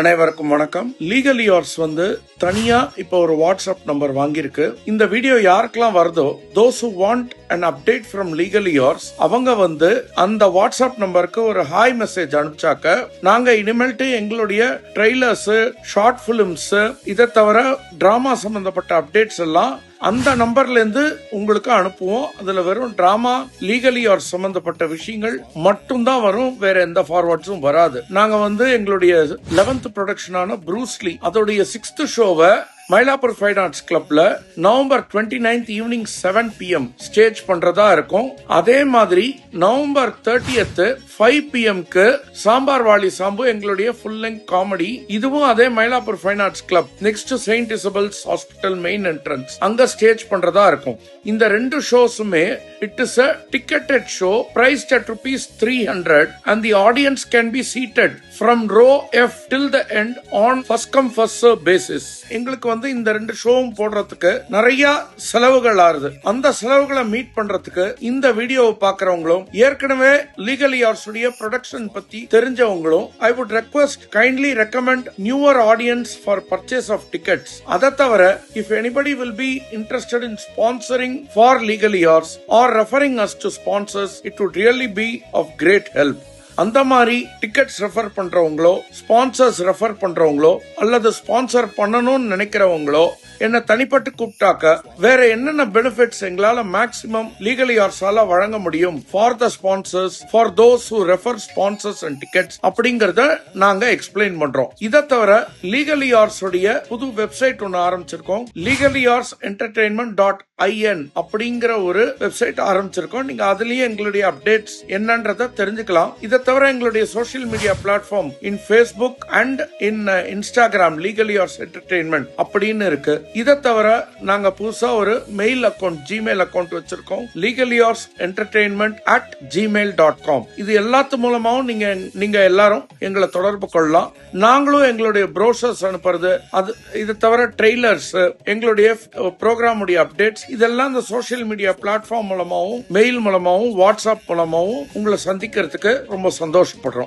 அனைவருக்கும் வணக்கம். Legally yours தனியா இப்போ ஒரு வாட்ஸ்அப் நம்பர் வாங்கியிருக்கு. இந்த வீடியோ யாருக்கெல்லாம் வருதோ those who want an update from legally yours அவங்க அந்த வாட்ஸ்அப் நம்பருக்கு ஒரு ஹாய் மெசேஜ் அனுப்பிச்சாக்க நாங்க இனிமேல்ட்டு எங்களுடைய ட்ரெய்லர்ஸ், ஷார்ட் பிலிம்ஸ், இதை தவிர டிராமா சம்பந்தப்பட்ட அப்டேட்ஸ் எல்லாம் அந்த நம்பர்ல இருந்து உங்களுக்கு அனுப்புவோம். அதுல வெறும் டிராமா, லீகலி ஆர் சம்பந்தப்பட்ட விஷயங்கள் மட்டும்தான் வரும், வேற எந்த ஃபார்வர்ட்ஸும் வராது. நாங்க எங்களுடைய 11th ப்ரொடக்ஷனான ப்ரூஸ்லி அதோடைய 6th ஷோவை மயிலாப்பூர் ஃபைன் ஆர்ட்ஸ் கிளப்ல November 29th evening 7 PM stage பண்றதா இருக்கும். அதே மாதிரி நவம்பர் 30th 5 PMக்கு சாம்பார் வாலி சாம்பு எங்களுடைய ஃபுல் லெங்த் காமெடி, இதுவும் அதே Mylapore fine arts club next Saint Isabel's hospital main entrance அங்க ஸ்டேஜ் பண்றதா இருக்கும். இந்த ரெண்டு ஷோஸுமே it is a ticketed show priced at ₹300 and the audience can be seated from row F till the end on first come first serve basis. எங்களுக்கு இந்த ரெண்டு ஷோவும் போடுறதுக்கு நிறைய செலவுகள் ஆறுது. அந்த செலவுகளை மீட் பண்றதுக்கு இந்த வீடியோவை பாக்குறவங்களும் ஏற்கனவே லீகலி யார்ஸ் உடைய ப்ரொடக்ஷன் பத்தி தெரிஞ்சவங்களும் I would request kindly recommend newer audience for purchase of tickets. அதை தவிர if anybody will be interested in sponsoring for legally yours or referring us to sponsors, it would really be of great help. அந்த மாதிரி tickets refer பண்றவங்களோ, sponsors refer பண்றவங்களோ, அல்லது sponsor பண்ணணும்னு நினைக்கிறவங்களோ என்ன தனிப்பட்டு கூப்பிட்டாக்க வேற என்னென்ன benefits எங்களால மேக்ஸிமம் லீகலி யார்ஸால வழங்க முடியும் for the sponsors, for those who refer sponsors and tickets அப்படிங்கறத நாங்க எக்ஸ்பிளைன் பண்றோம். இதை தவிர லீகலி யார்ஸ் உடைய புது வெப்சைட் ஒன்னு ஆரம்பிச்சிருக்கோம். legalyaursentertainment.in அப்படிங்கிற ஒரு வெப்சைட் ஆரம்பிச்சிருக்கோம். நீங்க அதுலயே எங்களுடைய அப்டேட்ஸ் என்னன்றத தெரிஞ்சுக்கலாம். இதை தவிர எங்களுடைய social media platform in Facebook and in Instagram legally யார்ஸ் entertainment அப்படின்னு இருக்கு. இதை தவிர நாங்க புதுசா ஒரு மெயில் அக்கௌண்ட், ஜிமெயில் அக்கௌண்ட் வச்சிருக்கோம், legalyaursentertainment@gmail.com. இது எல்லாத்து மூலமாவும் நீங்க எல்லாரும் எங்களை தொடர்பு கொள்ளலாம். நாங்களும் எங்களுடைய ப்ரோஷர்ஸ் அனுப்புறது, இதை தவிர ட்ரெய்லர்ஸ், எங்களுடைய ப்ரோக்ராம் உடைய அப்டேட்ஸ், இதெல்லாம் இந்த சோசியல் மீடியா பிளாட்ஃபார்ம் மூலமாவும், மெயில் மூலமாவும், வாட்ஸ்அப் மூலமாவும் உங்களை சந்திக்கிறதுக்கு ரொம்ப சந்தோஷப்படுறோம்.